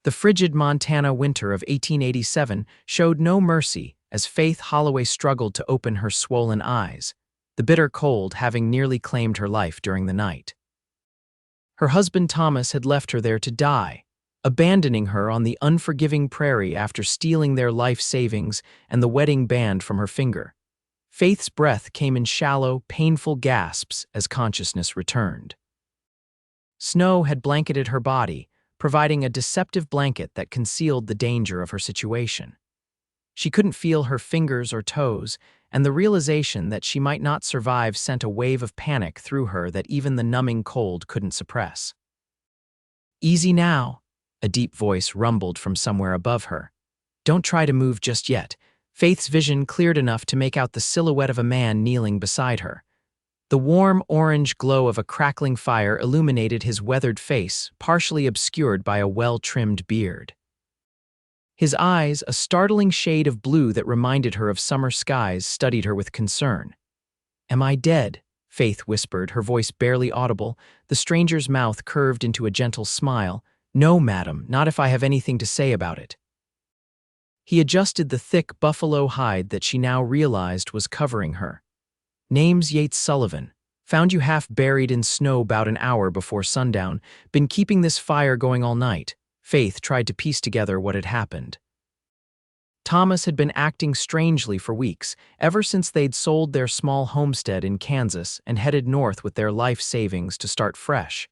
The frigid Montana winter of 1887 showed no mercy as Faith Holloway struggled to open her swollen eyes, the bitter cold having nearly claimed her life during the night. Her husband Thomas had left her there to die, abandoning her on the unforgiving prairie after stealing their life savings and the wedding band from her finger. Faith's breath came in shallow, painful gasps as consciousness returned. Snow had blanketed her body, providing a deceptive blanket that concealed the danger of her situation. She couldn't feel her fingers or toes, and the realization that she might not survive sent a wave of panic through her that even the numbing cold couldn't suppress. "Easy now," a deep voice rumbled from somewhere above her. "Don't try to move just yet." Faith's vision cleared enough to make out the silhouette of a man kneeling beside her. The warm orange glow of a crackling fire illuminated his weathered face, partially obscured by a well-trimmed beard. His eyes, a startling shade of blue that reminded her of summer skies, studied her with concern. "Am I dead?" Faith whispered, her voice barely audible. The stranger's mouth curved into a gentle smile. "No, madam, not if I have anything to say about it." He adjusted the thick buffalo hide that she now realized was covering her. "Name's Yates Sullivan. Found you half buried in snow about an hour before sundown. Been keeping this fire going all night." Faith tried to piece together what had happened. Thomas had been acting strangely for weeks, ever since they'd sold their small homestead in Kansas and headed north with their life savings to start fresh.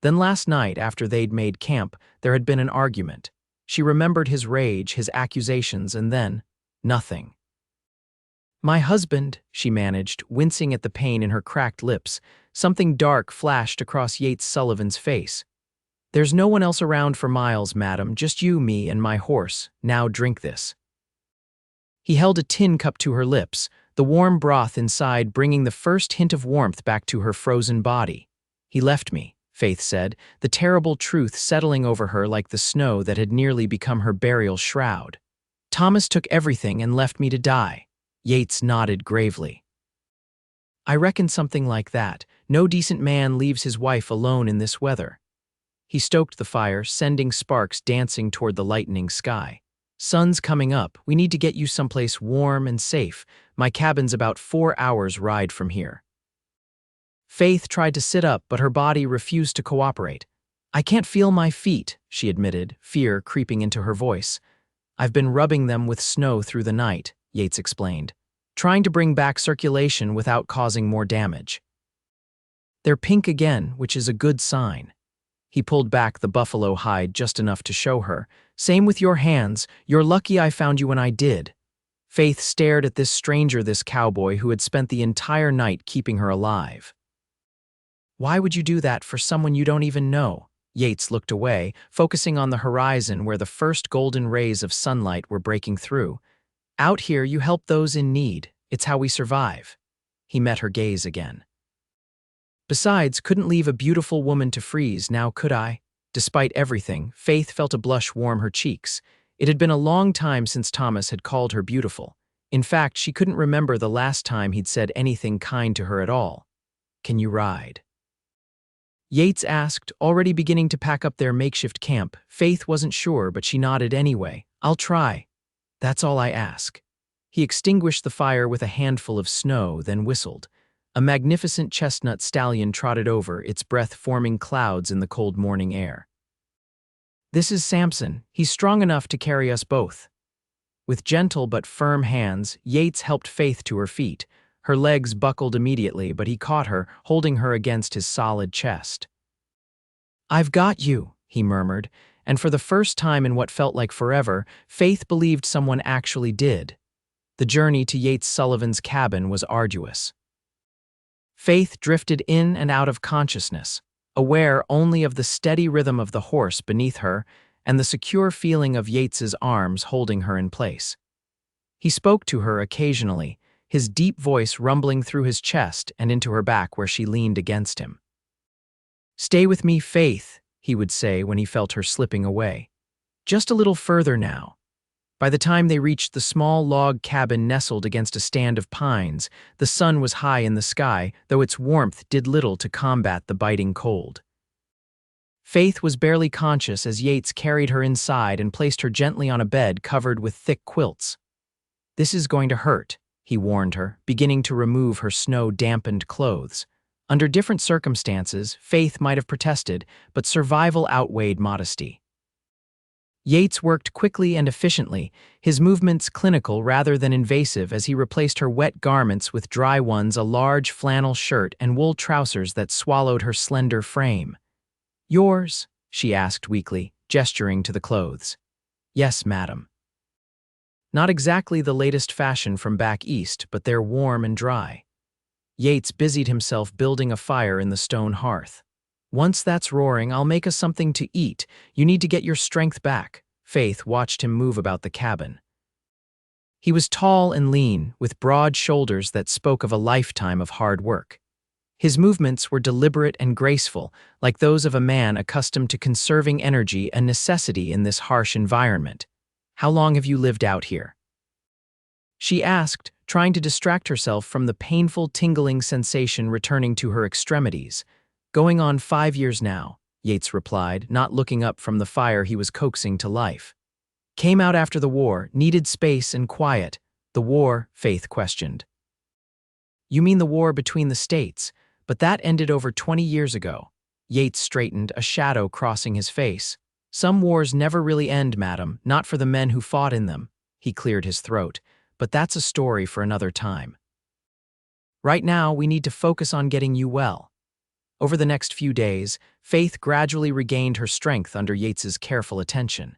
Then last night, after they'd made camp, there had been an argument. She remembered his rage, his accusations, and then nothing. "My husband," she managed, wincing at the pain in her cracked lips. Something dark flashed across Yates Sullivan's face. "There's no one else around for miles, madam, just you, me, and my horse. Now drink this." He held a tin cup to her lips, the warm broth inside bringing the first hint of warmth back to her frozen body. "He left me," Faith said, the terrible truth settling over her like the snow that had nearly become her burial shroud. "Thomas took everything and left me to die." Yates nodded gravely. "I reckon something like that. No decent man leaves his wife alone in this weather." He stoked the fire, sending sparks dancing toward the lightening sky. "Sun's coming up. We need to get you someplace warm and safe. My cabin's about 4 hours' ride from here." Faith tried to sit up, but her body refused to cooperate. "I can't feel my feet," she admitted, fear creeping into her voice. "I've been rubbing them with snow through the night," Yates explained, "trying to bring back circulation without causing more damage. They're pink again, which is a good sign." He pulled back the buffalo hide just enough to show her. "Same with your hands. You're lucky I found you when I did." Faith stared at this stranger, this cowboy who had spent the entire night keeping her alive. "Why would you do that for someone you don't even know?" Yates looked away, focusing on the horizon where the first golden rays of sunlight were breaking through. "Out here, you help those in need. It's how we survive." He met her gaze again. "Besides, couldn't leave a beautiful woman to freeze, now could I?" Despite everything, Faith felt a blush warm her cheeks. It had been a long time since Thomas had called her beautiful. In fact, she couldn't remember the last time he'd said anything kind to her at all. "Can you ride?" Yates asked, already beginning to pack up their makeshift camp. Faith wasn't sure, but she nodded anyway. "I'll try. That's all I ask." He extinguished the fire with a handful of snow, then whistled. A magnificent chestnut stallion trotted over, its breath forming clouds in the cold morning air. "This is Samson. He's strong enough to carry us both." With gentle but firm hands, Yates helped Faith to her feet. Her legs buckled immediately, but he caught her, holding her against his solid chest. "I've got you," he murmured, and for the first time in what felt like forever, Faith believed someone actually did. The journey to Yates Sullivan's cabin was arduous. Faith drifted in and out of consciousness, aware only of the steady rhythm of the horse beneath her and the secure feeling of Yates's arms holding her in place. He spoke to her occasionally, his deep voice rumbling through his chest and into her back where she leaned against him. "Stay with me, Faith," he would say when he felt her slipping away. "Just a little further now." By the time they reached the small log cabin nestled against a stand of pines, the sun was high in the sky, though its warmth did little to combat the biting cold. Faith was barely conscious as Yates carried her inside and placed her gently on a bed covered with thick quilts. "This is going to hurt," he warned her, beginning to remove her snow-dampened clothes. Under different circumstances, Faith might have protested, but survival outweighed modesty. Yates worked quickly and efficiently, his movements clinical rather than invasive as he replaced her wet garments with dry ones, a large flannel shirt and wool trousers that swallowed her slender frame. "Yours?" she asked weakly, gesturing to the clothes. "Yes, madam." Not exactly the latest fashion from back east, but they're warm and dry. Yates busied himself building a fire in the stone hearth. "Once that's roaring, I'll make us something to eat. You need to get your strength back." Faith watched him move about the cabin. He was tall and lean, with broad shoulders that spoke of a lifetime of hard work. His movements were deliberate and graceful, like those of a man accustomed to conserving energy, a necessity in this harsh environment. "How long have you lived out here?" she asked, trying to distract herself from the painful tingling sensation returning to her extremities. "Going on 5 years now," Yates replied, not looking up from the fire he was coaxing to life. "Came out after the war, needed space and quiet." "The war?" Faith questioned. "You mean the war between the states, but that ended over 20 years ago." Yates straightened, a shadow crossing his face. "Some wars never really end, madam, not for the men who fought in them." He cleared his throat. "But that's a story for another time. Right now, we need to focus on getting you well." Over the next few days, Faith gradually regained her strength under Yates's careful attention.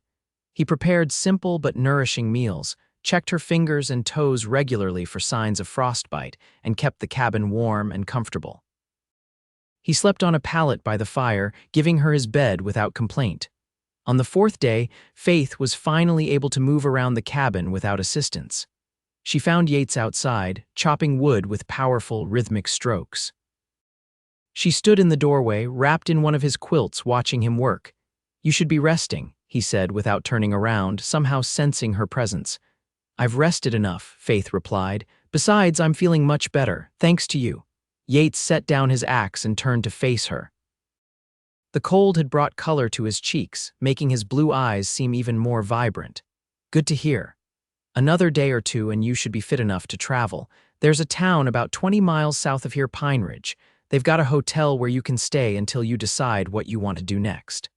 He prepared simple but nourishing meals, checked her fingers and toes regularly for signs of frostbite, and kept the cabin warm and comfortable. He slept on a pallet by the fire, giving her his bed without complaint. On the 4th day, Faith was finally able to move around the cabin without assistance. She found Yates outside, chopping wood with powerful, rhythmic strokes. She stood in the doorway, wrapped in one of his quilts, watching him work. "You should be resting," he said without turning around, somehow sensing her presence. "I've rested enough," Faith replied. "Besides, I'm feeling much better, thanks to you." Yates set down his axe and turned to face her. The cold had brought color to his cheeks, making his blue eyes seem even more vibrant. "Good to hear. Another day or two and you should be fit enough to travel. There's a town about 20 miles south of here, Pine Ridge. They've got a hotel where you can stay until you decide what you want to do next."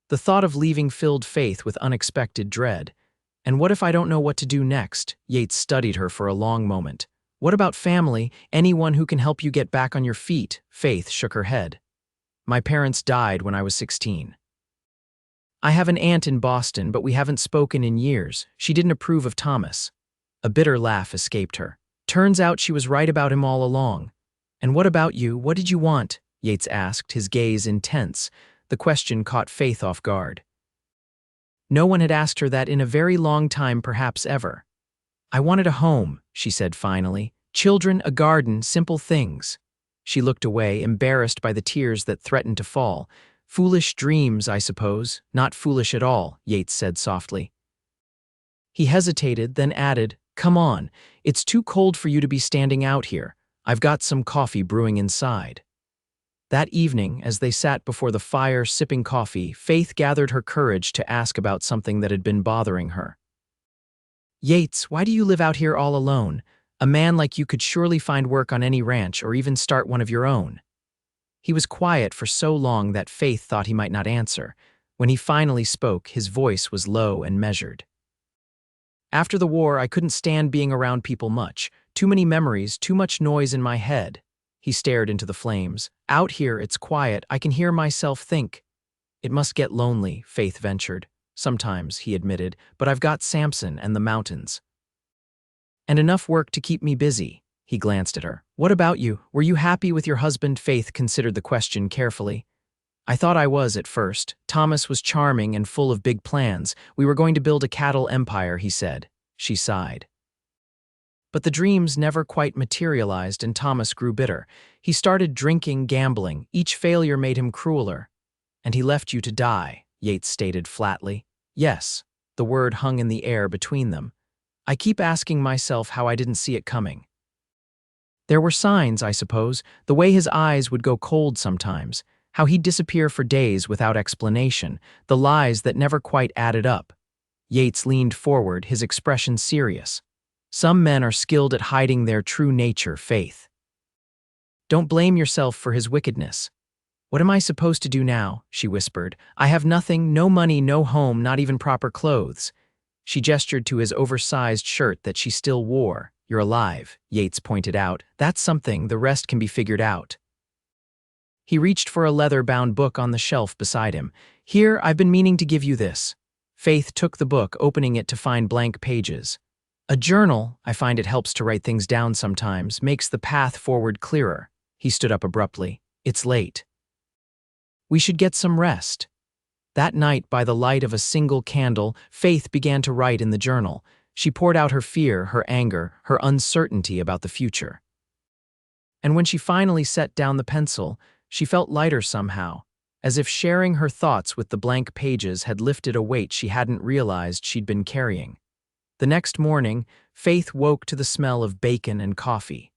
The thought of leaving filled Faith with unexpected dread. "And what if I don't know what to do next?" Yates studied her for a long moment. "What about family? Anyone who can help you get back on your feet?" Faith shook her head. "My parents died when I was 16. I have an aunt in Boston, but we haven't spoken in years. She didn't approve of Thomas." A bitter laugh escaped her. "Turns out she was right about him all along." "And what about you? What did you want?" Yates asked, his gaze intense. The question caught Faith off guard. No one had asked her that in a very long time, perhaps ever. "I wanted a home," she said finally. "Children, a garden, simple things." She looked away, embarrassed by the tears that threatened to fall. "Foolish dreams, I suppose." "Not foolish at all," Yates said softly. He hesitated, then added, "Come on, it's too cold for you to be standing out here. I've got some coffee brewing inside." That evening, as they sat before the fire sipping coffee, Faith gathered her courage to ask about something that had been bothering her. "Yates, why do you live out here all alone? A man like you could surely find work on any ranch or even start one of your own." He was quiet for so long that Faith thought he might not answer. When he finally spoke, his voice was low and measured. "After the war, I couldn't stand being around people much. Too many memories, too much noise in my head." He stared into the flames. "Out here, it's quiet. I can hear myself think." "It must get lonely," Faith ventured. "Sometimes," he admitted, "but I've got Samson and the mountains. And enough work to keep me busy." He glanced at her. "What about you? Were you happy with your husband?" Faith considered the question carefully. "I thought I was at first. Thomas was charming and full of big plans. We were going to build a cattle empire," he said. She sighed. "But the dreams never quite materialized and Thomas grew bitter. He started drinking, gambling. Each failure made him crueler. And he left you to die," Yates stated flatly. "Yes." The word hung in the air between them. "I keep asking myself how I didn't see it coming." "There were signs, I suppose, the way his eyes would go cold sometimes. How he'd disappear for days without explanation, the lies that never quite added up. Yates leaned forward, his expression serious. Some men are skilled at hiding their true nature, Faith. Don't blame yourself for his wickedness. What am I supposed to do now? She whispered. I have nothing, no money, no home, not even proper clothes. She gestured to his oversized shirt that she still wore. You're alive, Yates pointed out. That's something, the rest can be figured out. He reached for a leather-bound book on the shelf beside him. Here, I've been meaning to give you this. Faith took the book, opening it to find blank pages. A journal, I find it helps to write things down sometimes, makes the path forward clearer. He stood up abruptly. It's late. We should get some rest. That night, by the light of a single candle, Faith began to write in the journal. She poured out her fear, her anger, her uncertainty about the future. And when she finally set down the pencil, she felt lighter somehow, as if sharing her thoughts with the blank pages had lifted a weight she hadn't realized she'd been carrying. The next morning, Faith woke to the smell of bacon and coffee.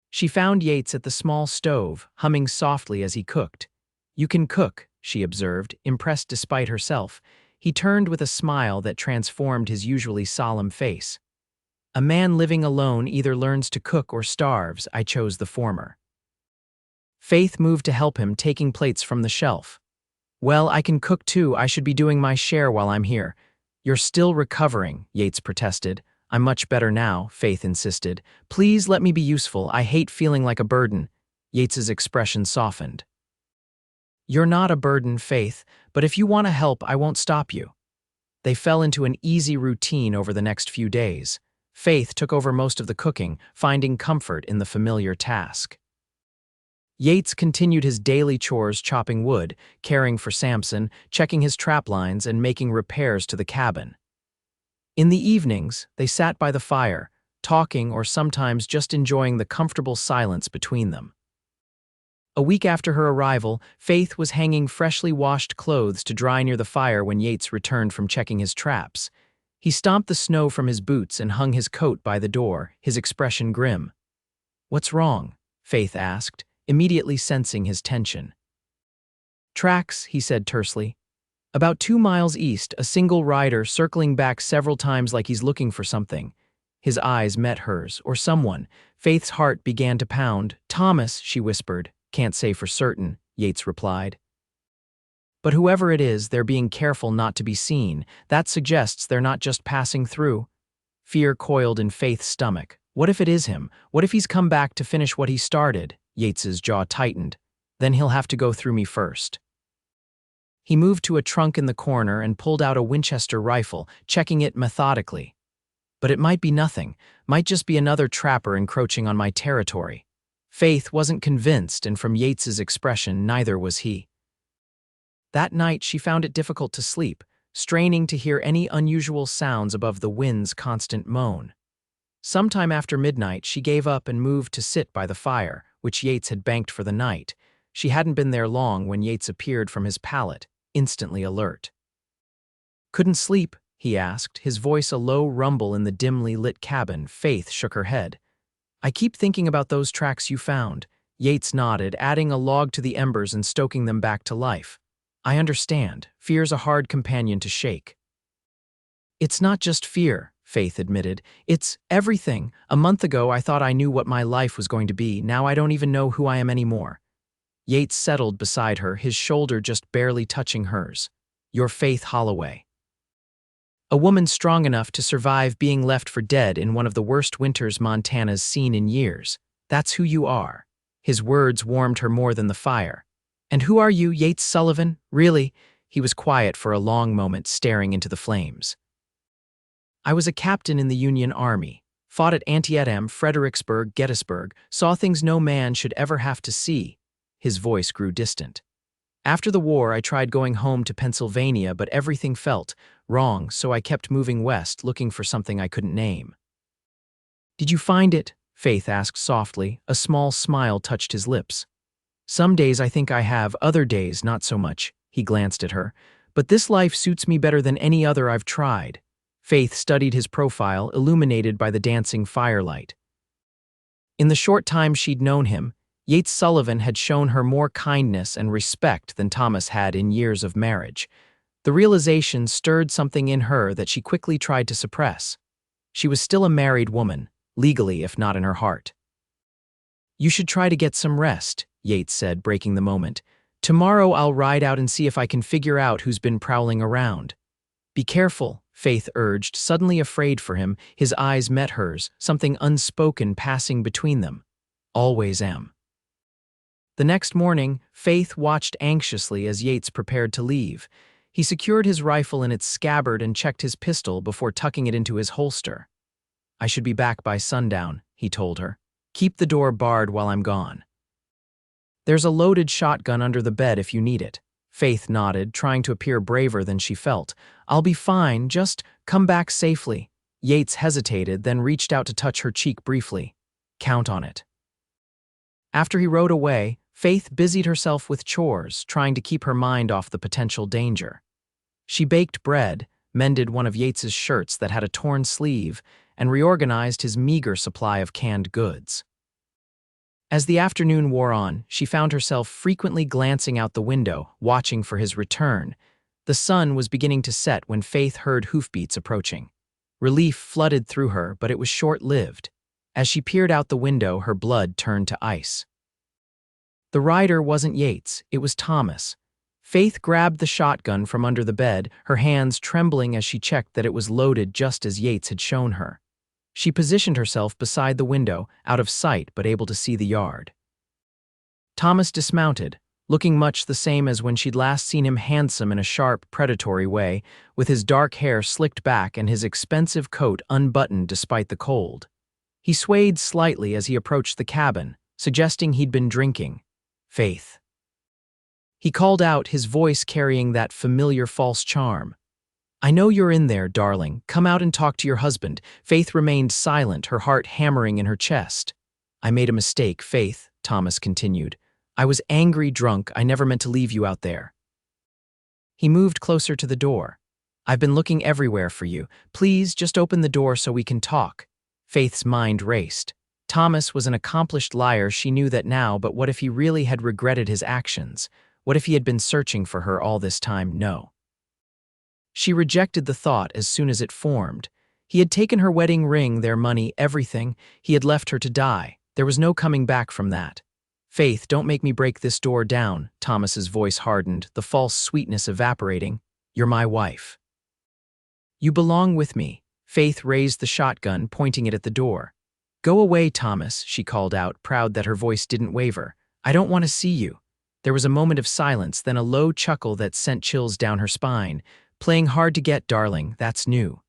She found Yates at the small stove, humming softly as he cooked. You can cook, she observed, impressed despite herself. He turned with a smile that transformed his usually solemn face. A man living alone either learns to cook or starves. I chose the former. Faith moved to help him, taking plates from the shelf. Well, I can cook too. I should be doing my share while I'm here. You're still recovering, Yates protested. I'm much better now, Faith insisted. Please let me be useful. I hate feeling like a burden. Yates's expression softened. You're not a burden, Faith, but if you want to help, I won't stop you. They fell into an easy routine over the next few days. Faith took over most of the cooking, finding comfort in the familiar task. Yates continued his daily chores, chopping wood, caring for Samson, checking his trap lines, and making repairs to the cabin. In the evenings, they sat by the fire, talking or sometimes just enjoying the comfortable silence between them. A week after her arrival, Faith was hanging freshly washed clothes to dry near the fire when Yates returned from checking his traps. He stomped the snow from his boots and hung his coat by the door, his expression grim. What's wrong? Faith asked, immediately sensing his tension. Tracks, he said tersely. About 2 miles east, a single rider circling back several times like he's looking for something. His eyes met hers, or someone. Faith's heart began to pound. Thomas, she whispered. Can't say for certain, Yates replied. But whoever it is, they're being careful not to be seen. That suggests they're not just passing through. Fear coiled in Faith's stomach. What if it is him? What if he's come back to finish what he started? Yates's jaw tightened. Then he'll have to go through me first. He moved to a trunk in the corner and pulled out a Winchester rifle, checking it methodically. But it might be nothing, might just be another trapper encroaching on my territory. Faith wasn't convinced, and from Yates's expression, neither was he. That night she found it difficult to sleep, straining to hear any unusual sounds above the wind's constant moan. Sometime after midnight, she gave up and moved to sit by the fire, which Yates had banked for the night. She hadn't been there long when Yates appeared from his pallet, instantly alert. Couldn't sleep? He asked, his voice a low rumble in the dimly lit cabin. Faith shook her head. I keep thinking about those tracks you found. Yates nodded, adding a log to the embers and stoking them back to life. I understand. Fear's a hard companion to shake. It's not just fear, Faith admitted. It's everything. A month ago, I thought I knew what my life was going to be. Now I don't even know who I am anymore. Yates settled beside her, his shoulder just barely touching hers. You're Faith Holloway. A woman strong enough to survive being left for dead in one of the worst winters Montana's seen in years. That's who you are. His words warmed her more than the fire. And who are you, Yates Sullivan? Really? He was quiet for a long moment, staring into the flames. I was a captain in the Union Army, fought at Antietam, Fredericksburg, Gettysburg, saw things no man should ever have to see. His voice grew distant. After the war, I tried going home to Pennsylvania, but everything felt wrong, so I kept moving west, looking for something I couldn't name. Did you find it? Faith asked softly. A small smile touched his lips. Some days I think I have, other days not so much. He glanced at her. But this life suits me better than any other I've tried. Faith studied his profile, illuminated by the dancing firelight. In the short time she'd known him, Yates Sullivan had shown her more kindness and respect than Thomas had in years of marriage. The realization stirred something in her that she quickly tried to suppress. She was still a married woman, legally if not in her heart. "You should try to get some rest," Yates said, breaking the moment. "Tomorrow I'll ride out and see if I can figure out who's been prowling around." "Be careful," Faith urged, suddenly afraid for him. His eyes met hers, something unspoken passing between them. "Always am." The next morning, Faith watched anxiously as Yates prepared to leave. He secured his rifle in its scabbard and checked his pistol before tucking it into his holster. "I should be back by sundown," he told her. "Keep the door barred while I'm gone." "There's a loaded shotgun under the bed if you need it." Faith nodded, trying to appear braver than she felt. "I'll be fine, just come back safely." Yates hesitated, then reached out to touch her cheek briefly. "Count on it." After he rode away, Faith busied herself with chores, trying to keep her mind off the potential danger. She baked bread, mended one of Yates's shirts that had a torn sleeve, and reorganized his meager supply of canned goods. As the afternoon wore on, she found herself frequently glancing out the window, watching for his return. The sun was beginning to set when Faith heard hoofbeats approaching. Relief flooded through her, but it was short-lived. As she peered out the window, her blood turned to ice. The rider wasn't Yates, it was Thomas. Faith grabbed the shotgun from under the bed, her hands trembling as she checked that it was loaded just as Yates had shown her. She positioned herself beside the window, out of sight but able to see the yard. Thomas dismounted, looking much the same as when she'd last seen him, handsome in a sharp, predatory way, with his dark hair slicked back and his expensive coat unbuttoned despite the cold. He swayed slightly as he approached the cabin, suggesting he'd been drinking. "Faith." He called out, his voice carrying that familiar false charm. "I know you're in there, darling. Come out and talk to your husband." Faith remained silent, her heart hammering in her chest. "I made a mistake, Faith," Thomas continued. "I was angry drunk. I never meant to leave you out there." He moved closer to the door. "I've been looking everywhere for you. Please, just open the door so we can talk." Faith's mind raced. Thomas was an accomplished liar, she knew that now, but what if he really had regretted his actions? What if he had been searching for her all this time? No. She rejected the thought as soon as it formed. He had taken her wedding ring, their money, everything. He had left her to die. There was no coming back from that. "Faith, don't make me break this door down." Thomas's voice hardened, the false sweetness evaporating. "You're my wife. You belong with me." Faith raised the shotgun, pointing it at the door. "Go away, Thomas," she called out, proud that her voice didn't waver. "I don't want to see you." There was a moment of silence, then a low chuckle that sent chills down her spine. "Playing hard to get, darling, that's new."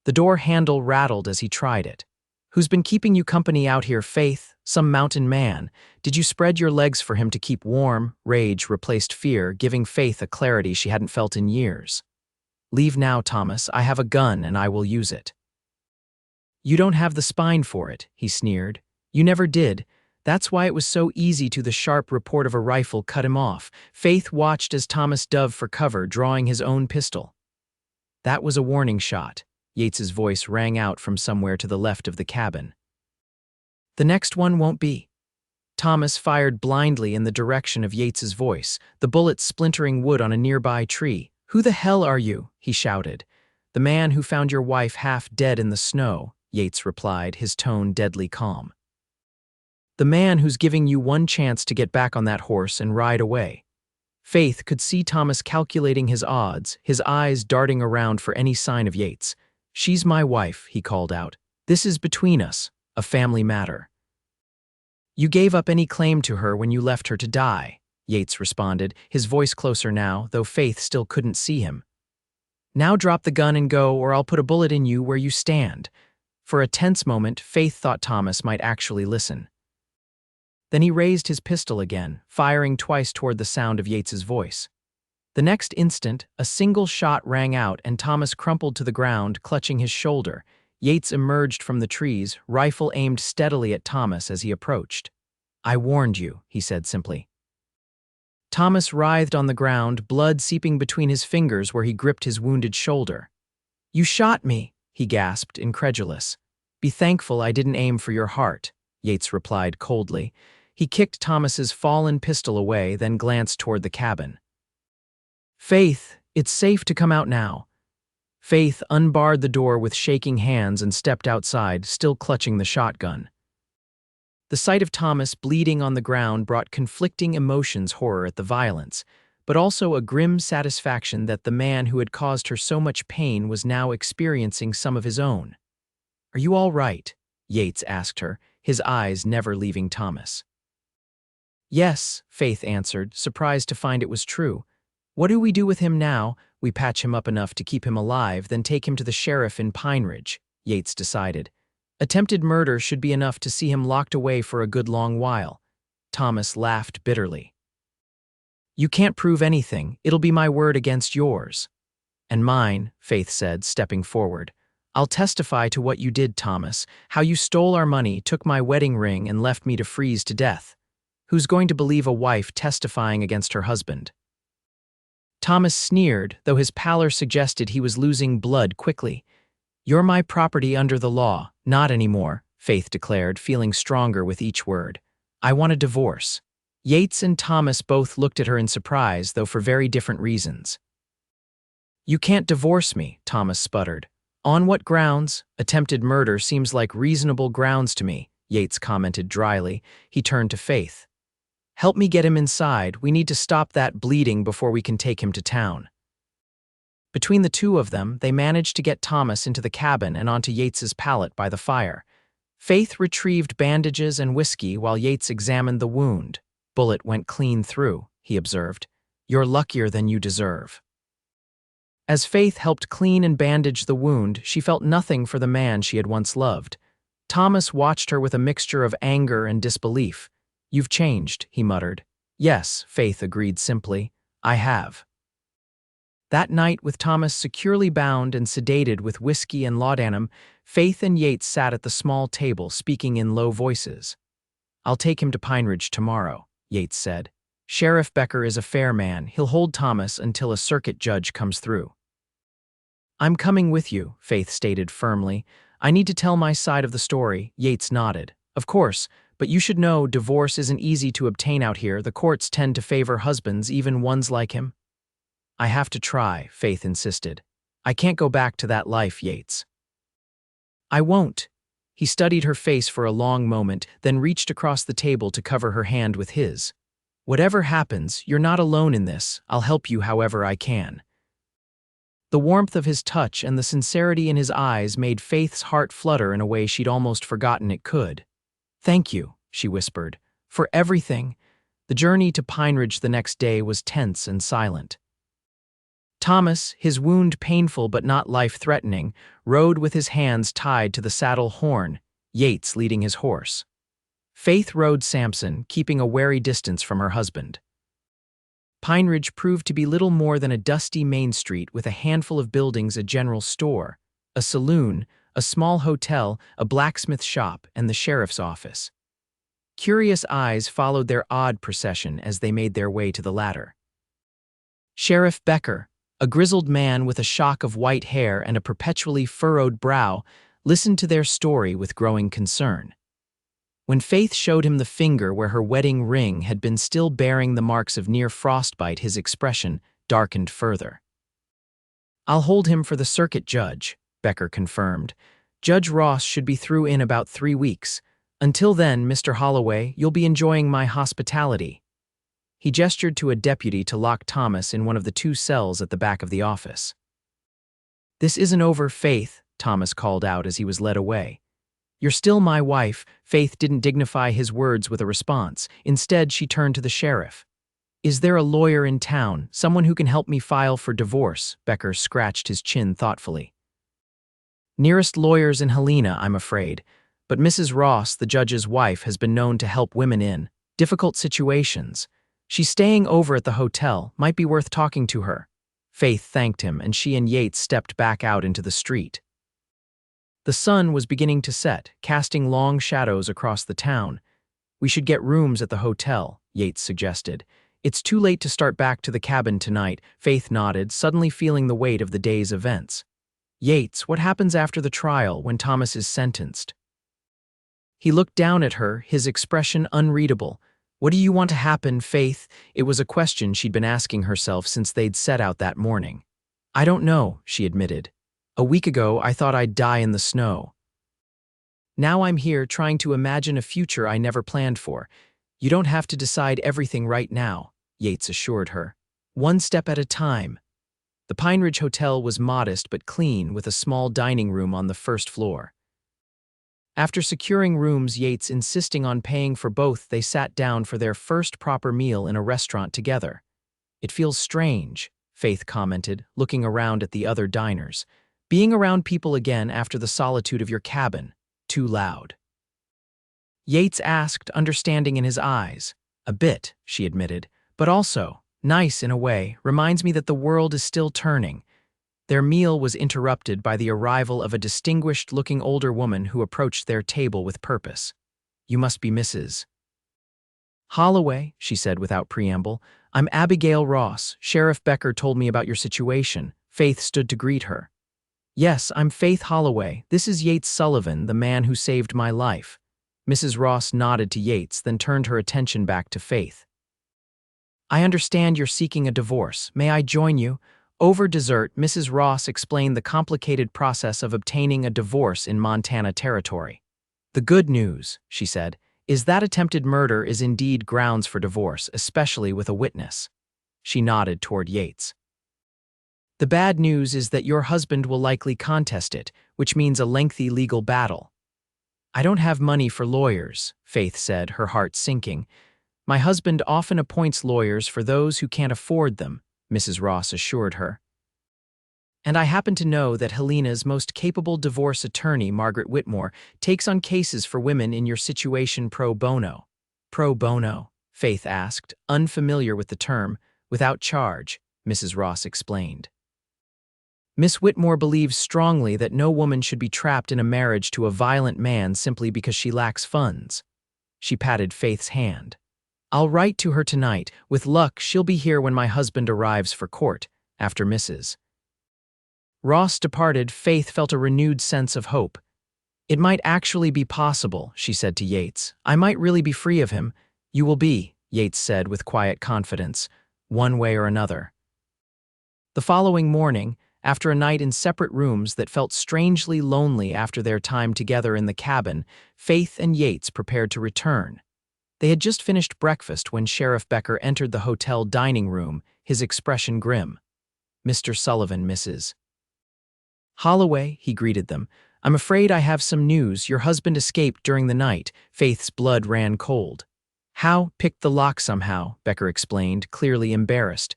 The door handle rattled as he tried it. "Who's been keeping you company out here, Faith? Some mountain man? Did you spread your legs for him to keep warm?" Rage replaced fear, giving Faith a clarity she hadn't felt in years. "Leave now, Thomas. I have a gun and I will use it." "You don't have the spine for it," he sneered. "You never did. That's why it was so easy to the sharp report of a rifle cut him off." Faith watched as Thomas dove for cover, drawing his own pistol. "That was a warning shot." Yates's voice rang out from somewhere to the left of the cabin. "The next one won't be." Thomas fired blindly in the direction of Yates's voice, the bullet splintering wood on a nearby tree. "Who the hell are you?" he shouted. "The man who found your wife half dead in the snow," Yates replied, his tone deadly calm. "The man who's giving you one chance to get back on that horse and ride away." Faith could see Thomas calculating his odds, his eyes darting around for any sign of Yates. "She's my wife," he called out. "This is between us, a family matter." "You gave up any claim to her when you left her to die," Yates responded, his voice closer now, though Faith still couldn't see him. "Now drop the gun and go, or I'll put a bullet in you where you stand." For a tense moment, Faith thought Thomas might actually listen. Then he raised his pistol again, firing twice toward the sound of Yates's voice. The next instant, a single shot rang out and Thomas crumpled to the ground, clutching his shoulder. Yates emerged from the trees, rifle aimed steadily at Thomas as he approached. "I warned you," he said simply. Thomas writhed on the ground, blood seeping between his fingers where he gripped his wounded shoulder. "You shot me," he gasped, incredulous. "Be thankful I didn't aim for your heart," Yates replied coldly. He kicked Thomas's fallen pistol away, then glanced toward the cabin. "Faith, it's safe to come out now." Faith unbarred the door with shaking hands and stepped outside, still clutching the shotgun. The sight of Thomas bleeding on the ground brought conflicting emotions: horror at the violence, but also a grim satisfaction that the man who had caused her so much pain was now experiencing some of his own. "Are you all right?" Yates asked her, his eyes never leaving Thomas. "Yes," Faith answered, surprised to find it was true. "What do we do with him now? We patch him up enough to keep him alive, then take him to the sheriff in Pine Ridge," Yates decided. "Attempted murder should be enough to see him locked away for a good long while." Thomas laughed bitterly. "You can't prove anything. It'll be my word against yours." "And mine," Faith said, stepping forward. "I'll testify to what you did, Thomas, how you stole our money, took my wedding ring, and left me to freeze to death. Who's going to believe a wife testifying against her husband?" Thomas sneered, though his pallor suggested he was losing blood quickly. "You're my property under the law." "Not anymore," Faith declared, feeling stronger with each word. "I want a divorce." Yates and Thomas both looked at her in surprise, though for very different reasons. "You can't divorce me," Thomas sputtered. "On what grounds? Attempted murder seems like reasonable grounds to me," Yates commented dryly. He turned to Faith. "Help me get him inside. We need to stop that bleeding before we can take him to town." Between the two of them, they managed to get Thomas into the cabin and onto Yates's pallet by the fire. Faith retrieved bandages and whiskey while Yates examined the wound. "Bullet went clean through," he observed. "You're luckier than you deserve." As Faith helped clean and bandage the wound, she felt nothing for the man she had once loved. Thomas watched her with a mixture of anger and disbelief. "You've changed," he muttered. "Yes," Faith agreed simply. "I have." That night, with Thomas securely bound and sedated with whiskey and laudanum, Faith and Yates sat at the small table, speaking in low voices. "I'll take him to Pine Ridge tomorrow," Yates said. "Sheriff Becker is a fair man. He'll hold Thomas until a circuit judge comes through." "I'm coming with you," Faith stated firmly. "I need to tell my side of the story." Yates nodded. "Of course, but you should know divorce isn't easy to obtain out here. The courts tend to favor husbands, even ones like him." "I have to try," Faith insisted. "I can't go back to that life, Yates." "I won't." He studied her face for a long moment, then reached across the table to cover her hand with his. "Whatever happens, you're not alone in this. I'll help you however I can." The warmth of his touch and the sincerity in his eyes made Faith's heart flutter in a way she'd almost forgotten it could. "Thank you," she whispered, "for everything." The journey to Pine Ridge the next day was tense and silent. Thomas, his wound painful but not life-threatening, rode with his hands tied to the saddle horn, Yates leading his horse. Faith rode Samson, keeping a wary distance from her husband. Pine Ridge proved to be little more than a dusty main street with a handful of buildings: a general store, a saloon, a small hotel, a blacksmith shop, and the sheriff's office. Curious eyes followed their odd procession as they made their way to the latter. Sheriff Becker, a grizzled man with a shock of white hair and a perpetually furrowed brow, listened to their story with growing concern. When Faith showed him the finger where her wedding ring had been still bearing the marks of near frostbite, his expression darkened further. "I'll hold him for the circuit judge," Becker confirmed. "Judge Ross should be through in about 3 weeks. Until then, Mr. Holloway, you'll be enjoying my hospitality." He gestured to a deputy to lock Thomas in one of the 2 cells at the back of the office. "This isn't over, Faith," Thomas called out as he was led away. "You're still my wife." Faith didn't dignify his words with a response. Instead, she turned to the sheriff. "Is there a lawyer in town, someone who can help me file for divorce?" Becker scratched his chin thoughtfully. "Nearest lawyer's in Helena, I'm afraid, but Mrs. Ross, the judge's wife, has been known to help women in difficult situations. She's staying over at the hotel. Might be worth talking to her." Faith thanked him, and she and Yates stepped back out into the street. The sun was beginning to set, casting long shadows across the town. "We should get rooms at the hotel," Yates suggested. "It's too late to start back to the cabin tonight." Faith nodded, suddenly feeling the weight of the day's events. "Yates, what happens after the trial, when Thomas is sentenced?" He looked down at her, his expression unreadable. What do you want to happen, Faith? It was a question she'd been asking herself since they'd set out that morning. I don't know, she admitted. A week ago, I thought I'd die in the snow. Now I'm here trying to imagine a future I never planned for. You don't have to decide everything right now, Yates assured her. One step at a time. The Pine Ridge Hotel was modest but clean, with a small dining room on the first floor. After securing rooms, Yates insisting on paying for both, they sat down for their first proper meal in a restaurant together. It feels strange, Faith commented, looking around at the other diners. Being around people again after the solitude of your cabin. Too loud. Yates asked, understanding in his eyes. A bit, she admitted, but also, nice in a way, reminds me that the world is still turning. Their meal was interrupted by the arrival of a distinguished-looking older woman who approached their table with purpose. You must be Mrs. Holloway, she said without preamble. I'm Abigail Ross. Sheriff Becker told me about your situation. Faith stood to greet her. Yes, I'm Faith Holloway. This is Yates Sullivan, the man who saved my life. Mrs. Ross nodded to Yates, then turned her attention back to Faith. I understand you're seeking a divorce. May I join you? Over dessert, Mrs. Ross explained the complicated process of obtaining a divorce in Montana Territory. The good news, she said, is that attempted murder is indeed grounds for divorce, especially with a witness. She nodded toward Yates. The bad news is that your husband will likely contest it, which means a lengthy legal battle. I don't have money for lawyers, Faith said, her heart sinking. My husband often appoints lawyers for those who can't afford them, Mrs. Ross assured her. And I happen to know that Helena's most capable divorce attorney, Margaret Whitmore, takes on cases for women in your situation pro bono. Pro bono? Faith asked, unfamiliar with the term. Without charge, Mrs. Ross explained. Miss Whitmore believes strongly that no woman should be trapped in a marriage to a violent man simply because she lacks funds. She patted Faith's hand. I'll write to her tonight. With luck, she'll be here when my husband arrives for court, after Mrs. Ross departed. Faith felt a renewed sense of hope. It might actually be possible, she said to Yates. I might really be free of him. You will be, Yates said with quiet confidence, one way or another. The following morning, after a night in separate rooms that felt strangely lonely after their time together in the cabin, Faith and Yates prepared to return. They had just finished breakfast when Sheriff Becker entered the hotel dining room, his expression grim. Mr. Sullivan, Mrs. Holloway, he greeted them. I'm afraid I have some news. Your husband escaped during the night. Faith's blood ran cold. How? Picked the lock somehow, Becker explained, clearly embarrassed.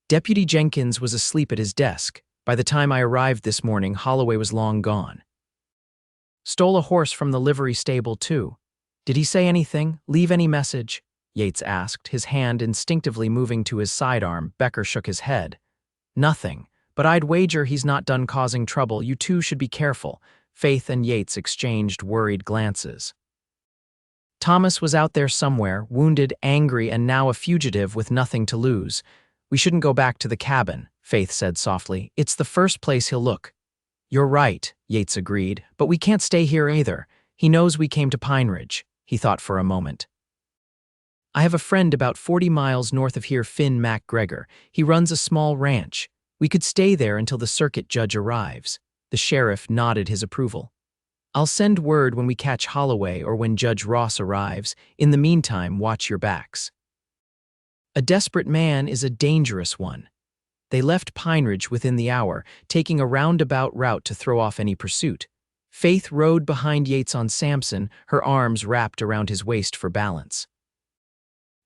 Deputy Jenkins was asleep at his desk. By the time I arrived this morning, Holloway was long gone. Stole a horse from the livery stable, too. Did he say anything? Leave any message? Yates asked, his hand instinctively moving to his sidearm. Becker shook his head. Nothing, but I'd wager he's not done causing trouble. You two should be careful. Faith and Yates exchanged worried glances. Thomas was out there somewhere, wounded, angry, and now a fugitive with nothing to lose. We shouldn't go back to the cabin, Faith said softly. It's the first place he'll look. You're right, Yates agreed, but we can't stay here either. He knows we came to Pine Ridge. He thought for a moment. I have a friend about 40 miles north of here, Finn MacGregor. He runs a small ranch. We could stay there until the circuit judge arrives. The sheriff nodded his approval. I'll send word when we catch Holloway or when Judge Ross arrives. In the meantime, watch your backs. A desperate man is a dangerous one. They left Pine Ridge within the hour, taking a roundabout route to throw off any pursuit. Faith rode behind Yates on Samson, her arms wrapped around his waist for balance.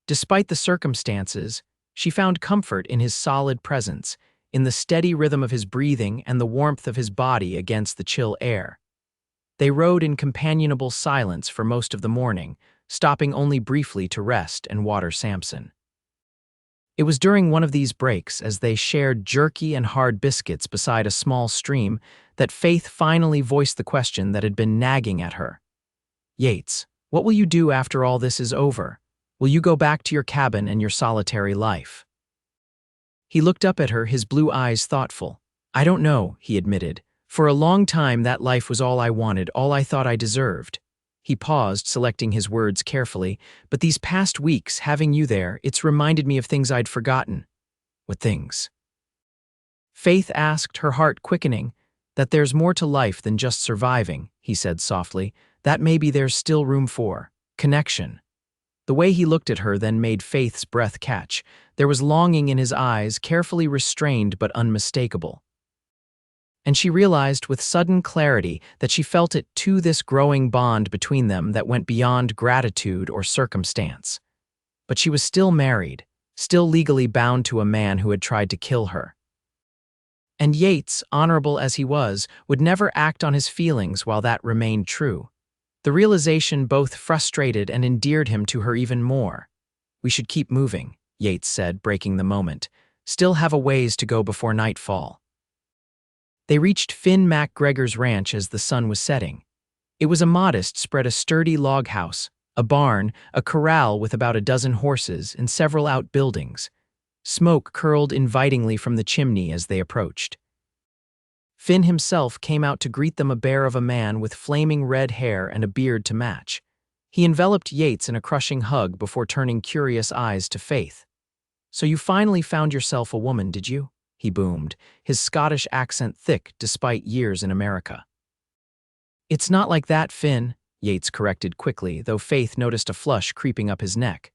Despite the circumstances, she found comfort in his solid presence, in the steady rhythm of his breathing and the warmth of his body against the chill air. They rode in companionable silence for most of the morning, stopping only briefly to rest and water Samson. It was during one of these breaks, as they shared jerky and hard biscuits beside a small stream, that Faith finally voiced the question that had been nagging at her. Yates, what will you do after all this is over? Will you go back to your cabin and your solitary life? He looked up at her, his blue eyes thoughtful. I don't know, he admitted. For a long time that life was all I wanted, all I thought I deserved. He paused, selecting his words carefully. But these past weeks, having you there, it's reminded me of things I'd forgotten. What things? Faith asked, her heart quickening. That there's more to life than just surviving, he said softly. That maybe there's still room for connection. The way he looked at her then made Faith's breath catch. There was longing in his eyes, carefully restrained but unmistakable. And she realized with sudden clarity that she felt it too, this growing bond between them that went beyond gratitude or circumstance. But she was still married, still legally bound to a man who had tried to kill her. And Yates, honorable as he was, would never act on his feelings while that remained true. The realization both frustrated and endeared him to her even more. We should keep moving, Yates said, breaking the moment. Still have a ways to go before nightfall. They reached Finn MacGregor's ranch as the sun was setting. It was a modest, spread a sturdy log house, a barn, a corral with about a dozen horses, and several outbuildings. Smoke curled invitingly from the chimney as they approached. Finn himself came out to greet them, a bear of a man with flaming red hair and a beard to match. He enveloped Yates in a crushing hug before turning curious eyes to Faith. "So you finally found yourself a woman, did you?" he boomed, his Scottish accent thick despite years in America. "It's not like that, Finn," Yates corrected quickly, though Faith noticed a flush creeping up his neck.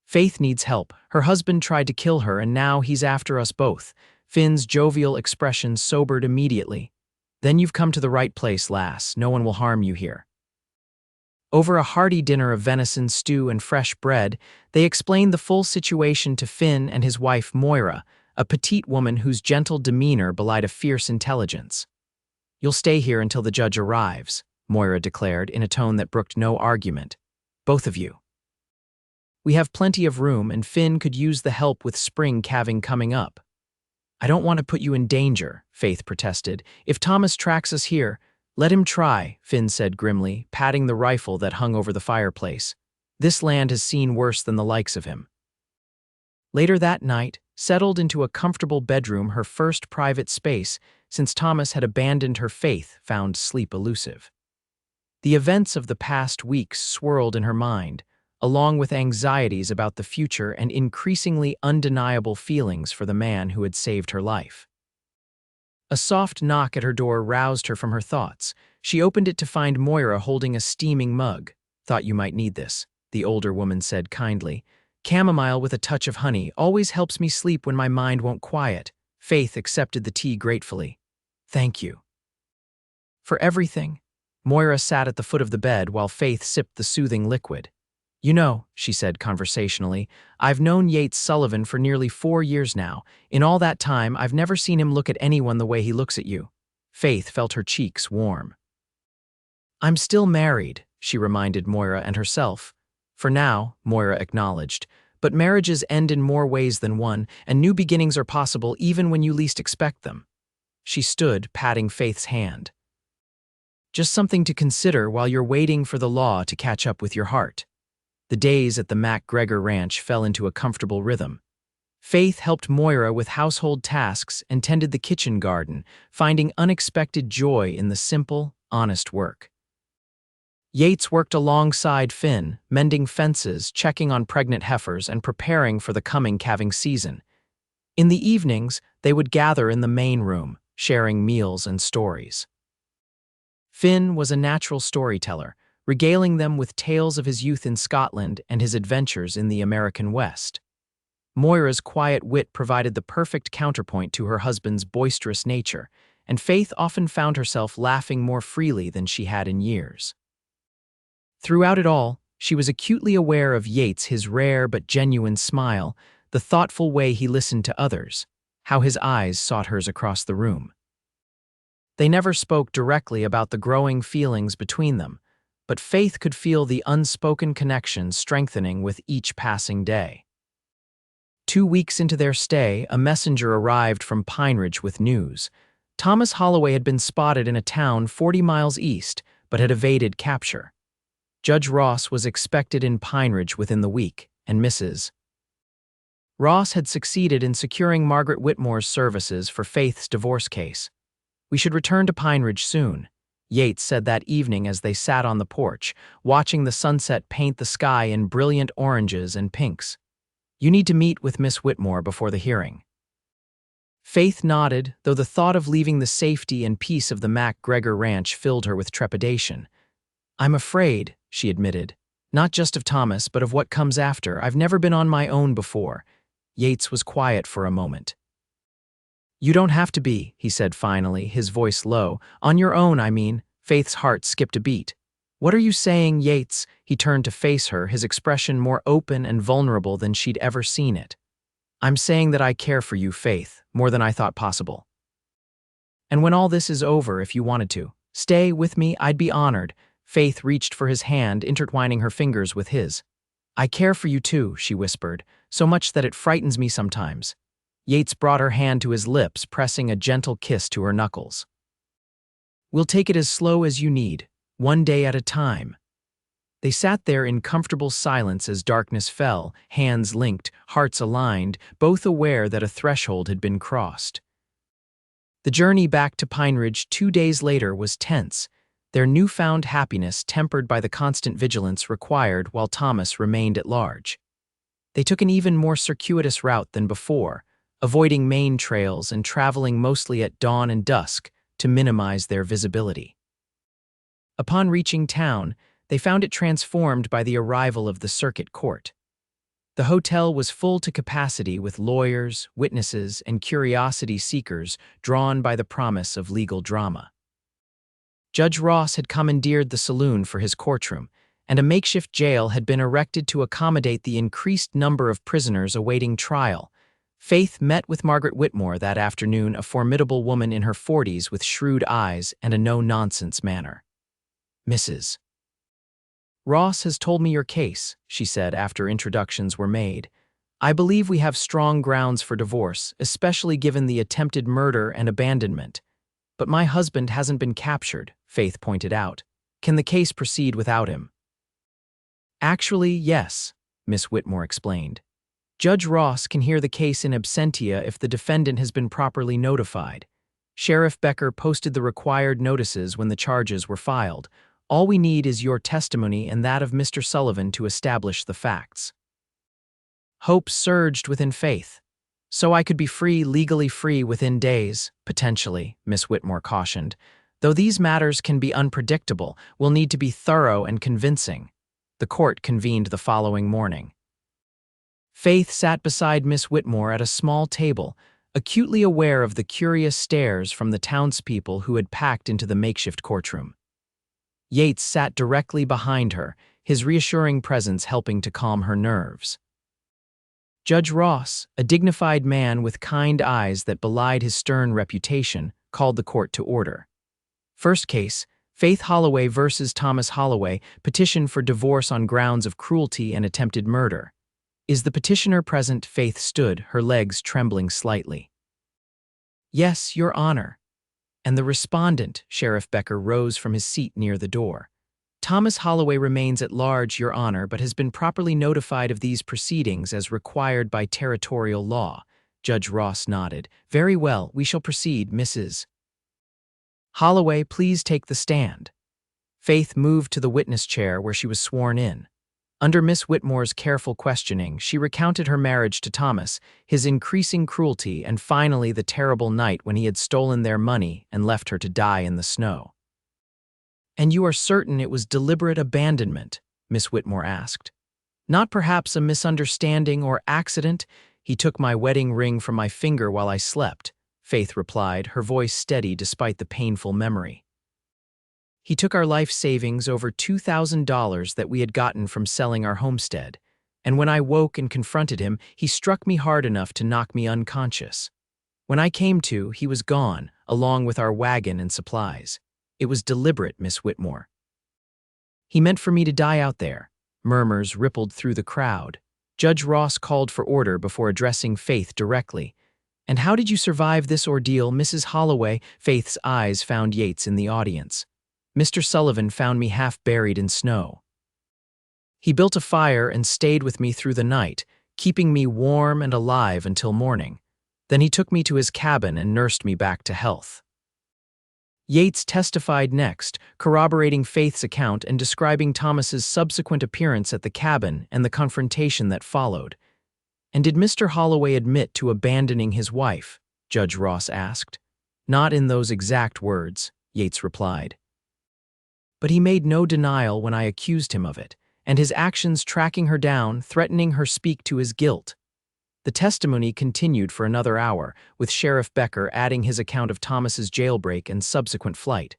"Faith needs help. Her husband tried to kill her, and now he's after us both." Finn's jovial expression sobered immediately. "Then you've come to the right place, lass. No one will harm you here." Over a hearty dinner of venison stew and fresh bread, they explained the full situation to Finn and his wife Moira, a petite woman whose gentle demeanor belied a fierce intelligence. "You'll stay here until the judge arrives," Moira declared in a tone that brooked no argument. "Both of you. We have plenty of room, and Finn could use the help with spring calving coming up." "I don't want to put you in danger," Faith protested. "If Thomas tracks us here, let him try," Finn said grimly, patting the rifle that hung over the fireplace. "This land has seen worse than the likes of him." Later that night, settled into a comfortable bedroom, her first private space since Thomas had abandoned her, Faith found sleep elusive. The events of the past weeks swirled in her mind, along with anxieties about the future and increasingly undeniable feelings for the man who had saved her life. A soft knock at her door roused her from her thoughts. She opened it to find Moira holding a steaming mug. "Thought you might need this," the older woman said kindly. "Chamomile with a touch of honey always helps me sleep when my mind won't quiet." Faith accepted the tea gratefully. "Thank you." "For everything." Moira sat at the foot of the bed while Faith sipped the soothing liquid. "You know," she said conversationally, "I've known Yates Sullivan for nearly 4 years now. In all that time, I've never seen him look at anyone the way he looks at you." Faith felt her cheeks warm. "I'm still married," she reminded Moira and herself. "For now," Moira acknowledged, "but marriages end in more ways than one, and new beginnings are possible even when you least expect them." She stood, patting Faith's hand. "Just something to consider while you're waiting for the law to catch up with your heart." The days at the MacGregor Ranch fell into a comfortable rhythm. Faith helped Moira with household tasks and tended the kitchen garden, finding unexpected joy in the simple, honest work. Yates worked alongside Finn, mending fences, checking on pregnant heifers, and preparing for the coming calving season. In the evenings, they would gather in the main room, sharing meals and stories. Finn was a natural storyteller, regaling them with tales of his youth in Scotland and his adventures in the American West. Moira's quiet wit provided the perfect counterpoint to her husband's boisterous nature, and Faith often found herself laughing more freely than she had in years. Throughout it all, she was acutely aware of Yates, his rare but genuine smile, the thoughtful way he listened to others, how his eyes sought hers across the room. They never spoke directly about the growing feelings between them, but Faith could feel the unspoken connection strengthening with each passing day. 2 weeks into their stay, a messenger arrived from Pine Ridge with news. Thomas Holloway had been spotted in a town 40 miles east, but had evaded capture. Judge Ross was expected in Pine Ridge within the week, and Mrs. Ross had succeeded in securing Margaret Whitmore's services for Faith's divorce case. "We should return to Pine Ridge soon," Yates said that evening as they sat on the porch, watching the sunset paint the sky in brilliant oranges and pinks. "You need to meet with Miss Whitmore before the hearing." Faith nodded, though the thought of leaving the safety and peace of the MacGregor Ranch filled her with trepidation. "I'm afraid," she admitted, "not just of Thomas, but of what comes after. I've never been on my own before." Yates was quiet for a moment. "You don't have to be," he said finally, his voice low. "On your own, I mean." Faith's heart skipped a beat. "What are you saying, Yates?" He turned to face her, his expression more open and vulnerable than she'd ever seen it. "I'm saying that I care for you, Faith, more than I thought possible. And when all this is over, if you wanted to stay with me, I'd be honored." Faith reached for his hand, intertwining her fingers with his. "I care for you too," she whispered, "so much that it frightens me sometimes." Yates brought her hand to his lips, pressing a gentle kiss to her knuckles. "We'll take it as slow as you need, one day at a time." They sat there in comfortable silence as darkness fell, hands linked, hearts aligned, both aware that a threshold had been crossed. The journey back to Pine Ridge 2 days later was tense, their newfound happiness tempered by the constant vigilance required while Thomas remained at large. They took an even more circuitous route than before, avoiding main trails and traveling mostly at dawn and dusk to minimize their visibility. Upon reaching town, they found it transformed by the arrival of the circuit court. The hotel was full to capacity with lawyers, witnesses, and curiosity seekers drawn by the promise of legal drama. Judge Ross had commandeered the saloon for his courtroom, and a makeshift jail had been erected to accommodate the increased number of prisoners awaiting trial. Faith met with Margaret Whitmore that afternoon, a formidable woman in her 40s with shrewd eyes and a no-nonsense manner. "Mrs. Ross has told me your case," she said after introductions were made. "I believe we have strong grounds for divorce, especially given the attempted murder and abandonment. But my husband hasn't been captured," Faith pointed out. "Can the case proceed without him?" "Actually, yes," Miss Whitmore explained. "Judge Ross can hear the case in absentia if the defendant has been properly notified. Sheriff Becker posted the required notices when the charges were filed. All we need is your testimony and that of Mr. Sullivan to establish the facts." Hope surged within Faith. "So I could be free, legally free, within days, potentially," Miss Whitmore cautioned. "Though these matters can be unpredictable, we'll need to be thorough and convincing." The court convened the following morning. Faith sat beside Miss Whitmore at a small table, acutely aware of the curious stares from the townspeople who had packed into the makeshift courtroom. Yates sat directly behind her, his reassuring presence helping to calm her nerves. Judge Ross, a dignified man with kind eyes that belied his stern reputation, called the court to order. First case, Faith Holloway versus Thomas Holloway, petition for divorce on grounds of cruelty and attempted murder. "Is the petitioner present?" Faith stood, her legs trembling slightly. "Yes, Your Honor." "And the respondent?" Sheriff Becker rose from his seat near the door. "Thomas Holloway remains at large, Your Honor, but has been properly notified of these proceedings as required by territorial law." Judge Ross nodded. "Very well, we shall proceed, Mrs. Holloway, please take the stand." Faith moved to the witness chair where she was sworn in. Under Miss Whitmore's careful questioning, she recounted her marriage to Thomas, his increasing cruelty, and finally the terrible night when he had stolen their money and left her to die in the snow. "And you are certain it was deliberate abandonment?" Miss Whitmore asked. "Not perhaps a misunderstanding or accident?" "He took my wedding ring from my finger while I slept," Faith replied, her voice steady despite the painful memory. "He took our life savings, over $2,000 that we had gotten from selling our homestead, and when I woke and confronted him, he struck me hard enough to knock me unconscious. When I came to, he was gone, along with our wagon and supplies. It was deliberate, Miss Whitmore." "He meant for me to die out there." Murmurs rippled through the crowd. Judge Ross called for order before addressing Faith directly. "And how did you survive this ordeal, Mrs. Holloway?" Faith's eyes found Yates in the audience. "Mr. Sullivan found me half buried in snow. He built a fire and stayed with me through the night, keeping me warm and alive until morning. Then he took me to his cabin and nursed me back to health." Yates testified next, corroborating Faith's account and describing Thomas's subsequent appearance at the cabin and the confrontation that followed. "And did Mr. Holloway admit to abandoning his wife?" Judge Ross asked. "Not in those exact words," Yates replied. "But he made no denial when I accused him of it, and his actions tracking her down, threatening her speak to his guilt." The testimony continued for another hour, with Sheriff Becker adding his account of Thomas's jailbreak and subsequent flight.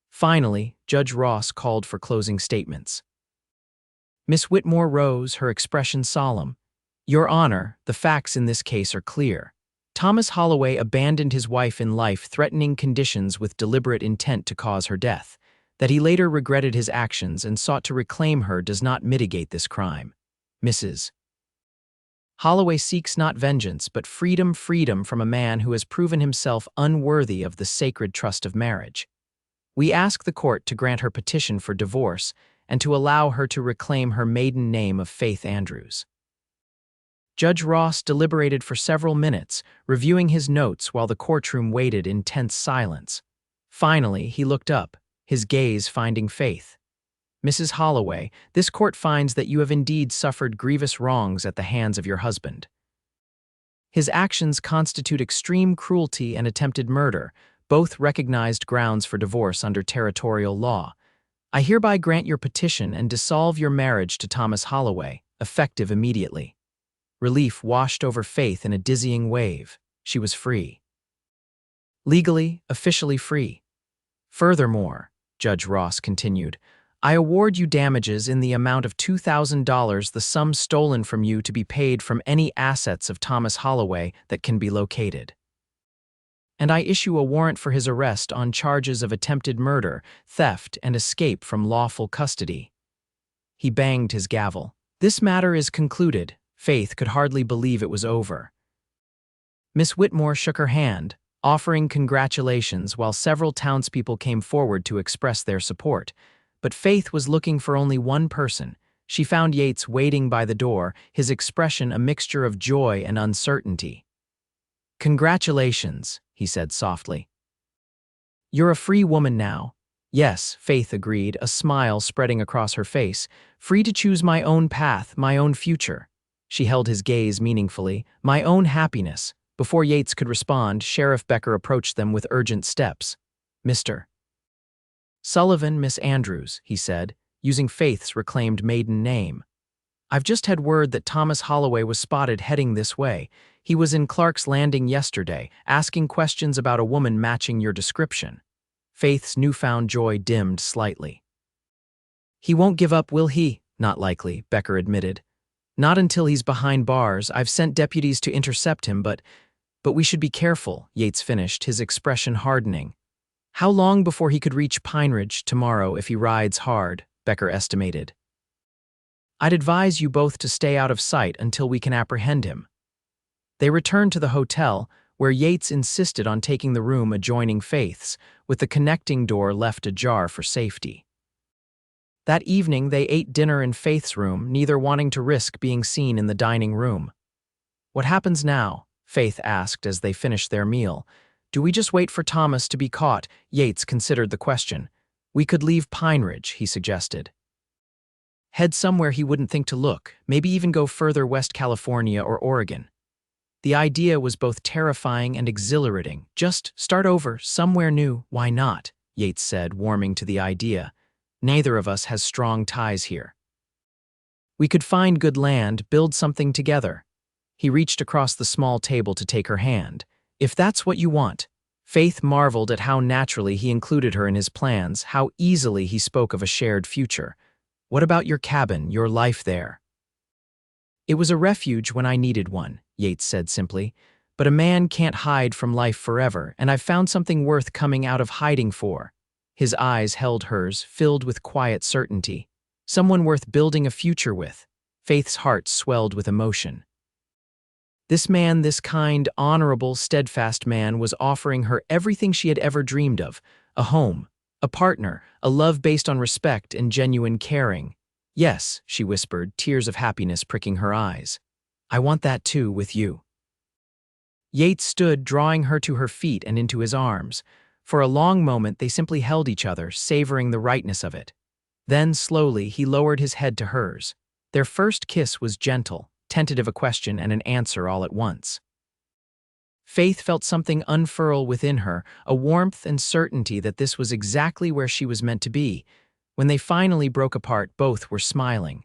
Finally, Judge Ross called for closing statements. Miss Whitmore rose, her expression solemn. "Your Honor, the facts in this case are clear. Thomas Holloway abandoned his wife in life-threatening conditions with deliberate intent to cause her death. That he later regretted his actions and sought to reclaim her does not mitigate this crime. Mrs. Holloway seeks not vengeance, but freedom from a man who has proven himself unworthy of the sacred trust of marriage. We ask the court to grant her petition for divorce and to allow her to reclaim her maiden name of Faith Andrews." Judge Ross deliberated for several minutes, reviewing his notes while the courtroom waited in tense silence. Finally, he looked up, his gaze finding Faith. "Mrs. Holloway, this court finds that you have indeed suffered grievous wrongs at the hands of your husband. His actions constitute extreme cruelty and attempted murder, both recognized grounds for divorce under territorial law. I hereby grant your petition and dissolve your marriage to Thomas Holloway, effective immediately." Relief washed over Faith in a dizzying wave. She was free. Legally, officially free. "Furthermore," Judge Ross continued, "I award you damages in the amount of $2,000, the sum stolen from you to be paid from any assets of Thomas Holloway that can be located. And I issue a warrant for his arrest on charges of attempted murder, theft, and escape from lawful custody." He banged his gavel. "This matter is concluded." Faith could hardly believe it was over. Miss Whitmore shook her hand, offering congratulations while several townspeople came forward to express their support. But Faith was looking for only one person. She found Yates waiting by the door, his expression a mixture of joy and uncertainty. "Congratulations," he said softly. "You're a free woman now." "Yes," Faith agreed, a smile spreading across her face. "Free to choose my own path, my own future." She held his gaze meaningfully. "My own happiness." Before Yates could respond, Sheriff Becker approached them with urgent steps. "Mr. Sullivan, Miss Andrews," he said, using Faith's reclaimed maiden name. "I've just had word that Thomas Holloway was spotted heading this way. He was in Clark's Landing yesterday, asking questions about a woman matching your description." Faith's newfound joy dimmed slightly. "He won't give up, will he?" "Not likely," Becker admitted. "Not until he's behind bars. I've sent deputies to intercept him, but we should be careful," Yates finished, his expression hardening. "How long before he could reach Pine Ridge tomorrow if he rides hard?" Becker estimated. "I'd advise you both to stay out of sight until we can apprehend him." They returned to the hotel, where Yates insisted on taking the room adjoining Faith's, with the connecting door left ajar for safety. That evening they ate dinner in Faith's room, neither wanting to risk being seen in the dining room. "What happens now?" Faith asked as they finished their meal. "Do we just wait for Thomas to be caught?" Yates considered the question. "We could leave Pine Ridge," he suggested. "Head somewhere he wouldn't think to look, maybe even go further west California or Oregon." The idea was both terrifying and exhilarating. "Just start over, somewhere new, why not?" Yates said, warming to the idea. "Neither of us has strong ties here. We could find good land, build something together." He reached across the small table to take her hand. "If that's what you want." Faith marveled at how naturally he included her in his plans, how easily he spoke of a shared future. "What about your cabin, your life there?" "It was a refuge when I needed one," Yates said simply. "But a man can't hide from life forever, and I've found something worth coming out of hiding for." His eyes held hers, filled with quiet certainty. Someone worth building a future with. Faith's heart swelled with emotion. This man, this kind, honorable, steadfast man, was offering her everything she had ever dreamed of: a home, a partner, a love based on respect and genuine caring. "Yes," she whispered, tears of happiness pricking her eyes. "I want that too, with you." Yates stood, drawing her to her feet and into his arms. For a long moment, they simply held each other, savoring the rightness of it. Then, slowly, he lowered his head to hers. Their first kiss was gentle, tentative, a question and an answer all at once. Faith felt something unfurl within her, a warmth and certainty that this was exactly where she was meant to be. When they finally broke apart, both were smiling.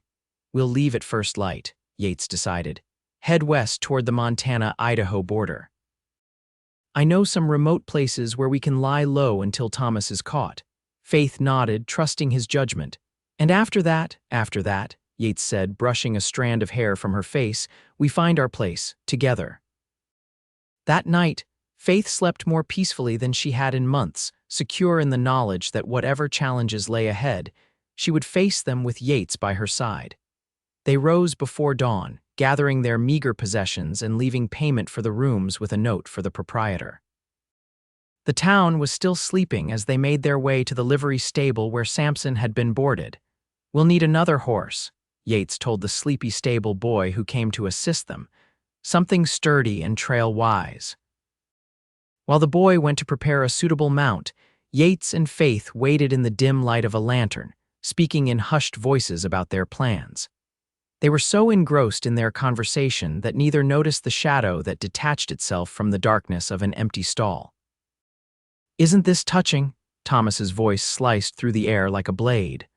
"We'll leave at first light," Yates decided. "Head west toward the Montana-Idaho border. I know some remote places where we can lie low until Thomas is caught." Faith nodded, trusting his judgment. "And after that," Yates said, brushing a strand of hair from her face, "we find our place, together." That night, Faith slept more peacefully than she had in months, secure in the knowledge that whatever challenges lay ahead, she would face them with Yates by her side. They rose before dawn, gathering their meager possessions and leaving payment for the rooms with a note for the proprietor. The town was still sleeping as they made their way to the livery stable where Samson had been boarded. "We'll need another horse," Yates told the sleepy stable boy who came to assist them. "Something sturdy and trail-wise." While the boy went to prepare a suitable mount, Yates and Faith waited in the dim light of a lantern, speaking in hushed voices about their plans. They were so engrossed in their conversation that neither noticed the shadow that detached itself from the darkness of an empty stall. "Isn't this touching?" Thomas's voice sliced through the air like a blade.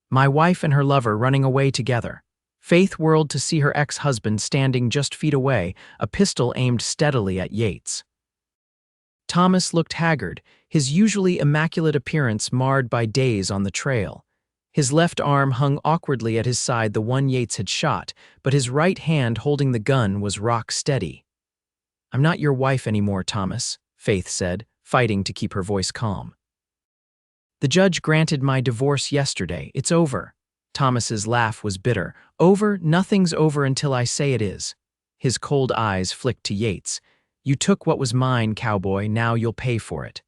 "My wife and her lover running away together." Faith whirled to see her ex-husband standing just feet away, a pistol aimed steadily at Yates. Thomas looked haggard, his usually immaculate appearance marred by days on the trail. His left arm hung awkwardly at his side, the one Yates had shot, but his right hand holding the gun was rock steady. "I'm not your wife anymore, Thomas," Faith said, fighting to keep her voice calm. "The judge granted my divorce yesterday. It's over." Thomas's laugh was bitter. "Over? Nothing's over until I say it is." His cold eyes flicked to Yates. "You took what was mine, Cowboy, now you'll pay for it."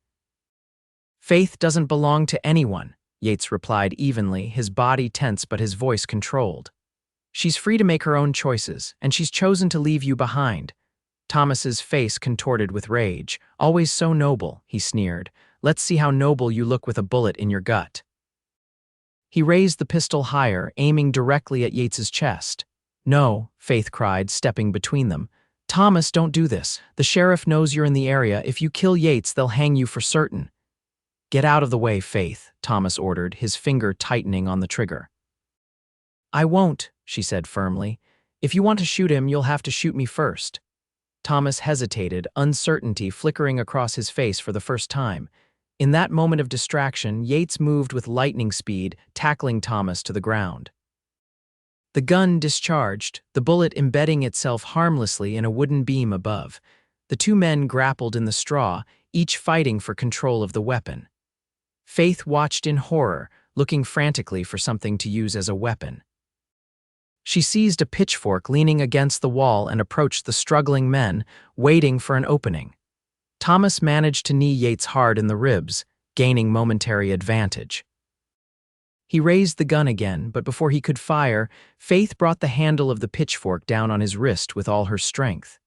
"Faith doesn't belong to anyone," Yates replied evenly, his body tense but his voice controlled. "She's free to make her own choices, and she's chosen to leave you behind." Thomas's face contorted with rage. "Always so noble," he sneered. "Let's see how noble you look with a bullet in your gut." He raised the pistol higher, aiming directly at Yates's chest. "No," Faith cried, stepping between them. "Thomas, don't do this. The sheriff knows you're in the area. If you kill Yates, they'll hang you for certain." "Get out of the way, Faith," Thomas ordered, his finger tightening on the trigger. "I won't," she said firmly. "If you want to shoot him, you'll have to shoot me first." Thomas hesitated, uncertainty flickering across his face for the first time. In that moment of distraction, Yates moved with lightning speed, tackling Thomas to the ground. The gun discharged, the bullet embedding itself harmlessly in a wooden beam above. The two men grappled in the straw, each fighting for control of the weapon. Faith watched in horror, looking frantically for something to use as a weapon. She seized a pitchfork leaning against the wall and approached the struggling men, waiting for an opening. Thomas managed to knee Yates hard in the ribs, gaining momentary advantage. He raised the gun again, but before he could fire, Faith brought the handle of the pitchfork down on his wrist with all her strength.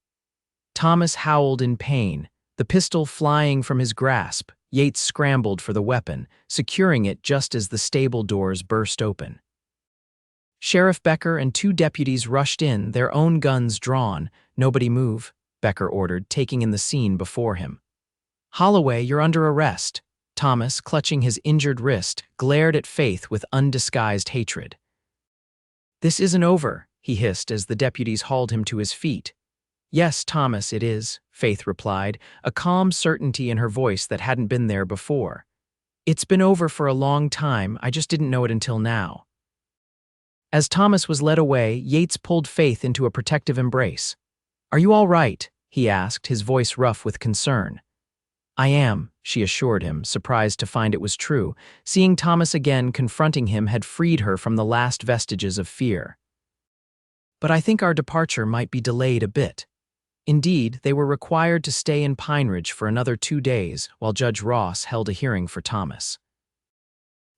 Thomas howled in pain, the pistol flying from his grasp. Yates scrambled for the weapon, securing it just as the stable doors burst open. Sheriff Becker and two deputies rushed in, their own guns drawn. "Nobody move," Becker ordered, taking in the scene before him. "Holloway, you're under arrest." Thomas, clutching his injured wrist, glared at Faith with undisguised hatred. "This isn't over," he hissed as the deputies hauled him to his feet. "Yes, Thomas, it is," Faith replied, a calm certainty in her voice that hadn't been there before. "It's been over for a long time, I just didn't know it until now." As Thomas was led away, Yates pulled Faith into a protective embrace. "Are you all right?" he asked, his voice rough with concern. "I am," she assured him, surprised to find it was true. Seeing Thomas again confronting him had freed her from the last vestiges of fear. "But I think our departure might be delayed a bit." Indeed, they were required to stay in Pine Ridge for another 2 days while Judge Ross held a hearing for Thomas.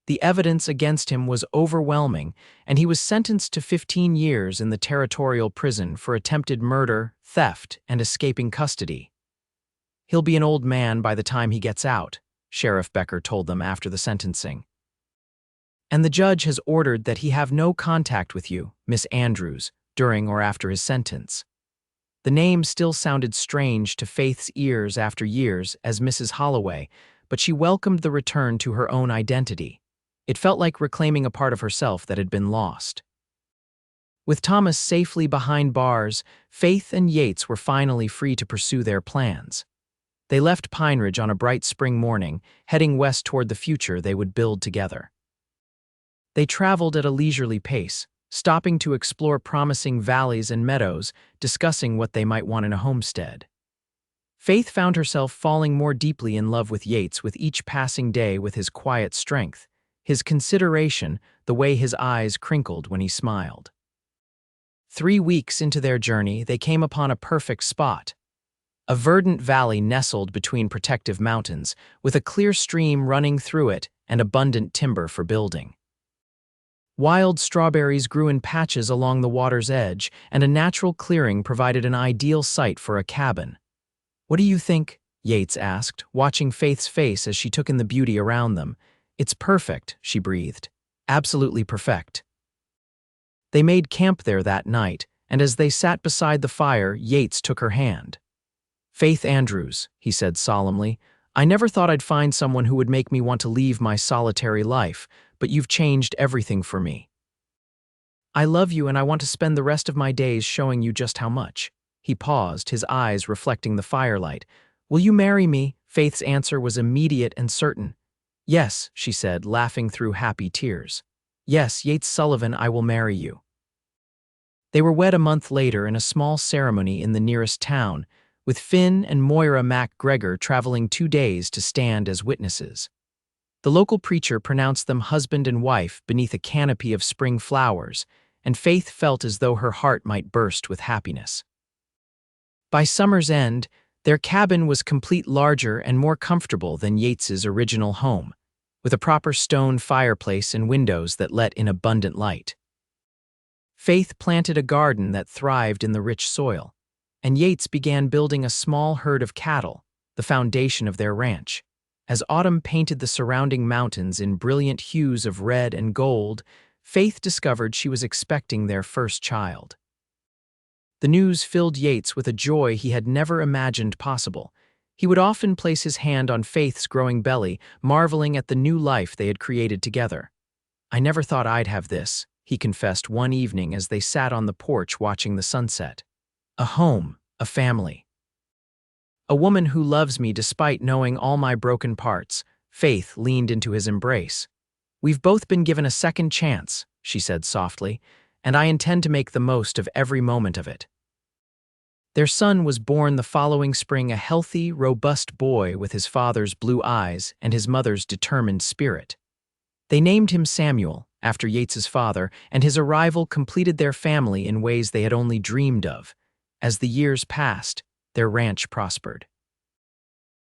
The evidence against him was overwhelming, and he was sentenced to 15 years in the territorial prison for attempted murder, theft, and escaping custody. "He'll be an old man by the time he gets out," Sheriff Becker told them after the sentencing. And the judge has ordered that he have no contact with you, Miss Andrews, during or after his sentence. The name still sounded strange to Faith's ears after years as Mrs. Holloway, but she welcomed the return to her own identity. It felt like reclaiming a part of herself that had been lost. With Thomas safely behind bars, Faith and Yates were finally free to pursue their plans. They left Pine Ridge on a bright spring morning, heading west toward the future they would build together. They traveled at a leisurely pace, stopping to explore promising valleys and meadows, discussing what they might want in a homestead. Faith found herself falling more deeply in love with Yates with each passing day, with his quiet strength, his consideration, the way his eyes crinkled when he smiled. 3 weeks into their journey, they came upon a perfect spot. A verdant valley nestled between protective mountains, with a clear stream running through it and abundant timber for building. Wild strawberries grew in patches along the water's edge, and a natural clearing provided an ideal site for a cabin. "What do you think?" Yates asked, watching Faith's face as she took in the beauty around them. "It's perfect," she breathed. "Absolutely perfect." They made camp there that night, and as they sat beside the fire, Yates took her hand. "Faith Andrews," he said solemnly, "I never thought I'd find someone who would make me want to leave my solitary life, but you've changed everything for me. I love you, and I want to spend the rest of my days showing you just how much." He paused, his eyes reflecting the firelight. "Will you marry me?" Faith's answer was immediate and certain. "Yes," she said, laughing through happy tears. "Yes, Yates Sullivan, I will marry you." They were wed a month later in a small ceremony in the nearest town, with Finn and Moira MacGregor traveling 2 days to stand as witnesses. The local preacher pronounced them husband and wife beneath a canopy of spring flowers, and Faith felt as though her heart might burst with happiness. By summer's end, their cabin was complete, larger and more comfortable than Yates's original home, with a proper stone fireplace and windows that let in abundant light. Faith planted a garden that thrived in the rich soil, and Yates began building a small herd of cattle, the foundation of their ranch. As autumn painted the surrounding mountains in brilliant hues of red and gold, Faith discovered she was expecting their first child. The news filled Yates with a joy he had never imagined possible. He would often place his hand on Faith's growing belly, marveling at the new life they had created together. "I never thought I'd have this," he confessed one evening as they sat on the porch watching the sunset. "A home, a family. A woman who loves me despite knowing all my broken parts." Faith leaned into his embrace. "We've both been given a second chance," she said softly, "and I intend to make the most of every moment of it." Their son was born the following spring, a healthy, robust boy with his father's blue eyes and his mother's determined spirit. They named him Samuel, after Yates's father, and his arrival completed their family in ways they had only dreamed of. As the years passed, their ranch prospered.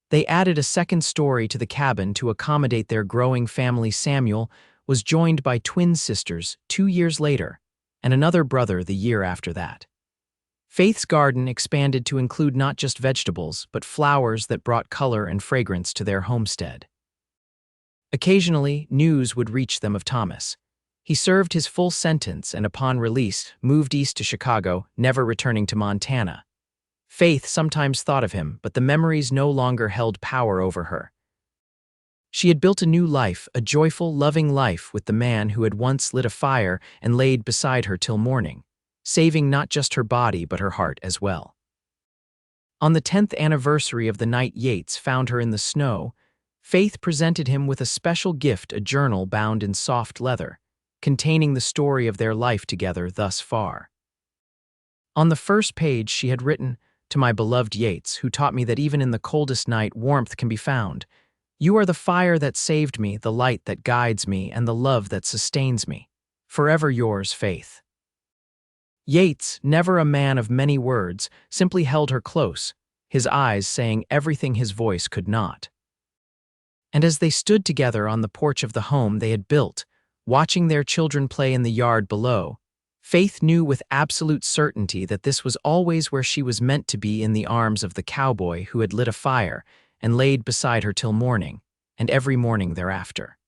They added a second story to the cabin to accommodate their growing family. Samuel was joined by twin sisters 2 years later, and another brother the year after that. Faith's garden expanded to include not just vegetables, but flowers that brought color and fragrance to their homestead. Occasionally, news would reach them of Thomas. He served his full sentence and upon release moved east to Chicago, never returning to Montana. Faith sometimes thought of him, but the memories no longer held power over her. She had built a new life, a joyful, loving life with the man who had once lit a fire and laid beside her till morning, saving not just her body but her heart as well. On the 10th anniversary of the night Yates found her in the snow, Faith presented him with a special gift, a journal bound in soft leather, containing the story of their life together thus far. On the first page she had written, "To my beloved Yates, who taught me that even in the coldest night warmth can be found. You are the fire that saved me, the light that guides me, and the love that sustains me. Forever yours, Faith." Yates, never a man of many words, simply held her close, his eyes saying everything his voice could not. And as they stood together on the porch of the home they had built, watching their children play in the yard below, Faith knew with absolute certainty that this was always where she was meant to be, in the arms of the cowboy who had lit a fire and laid beside her till morning, and every morning thereafter.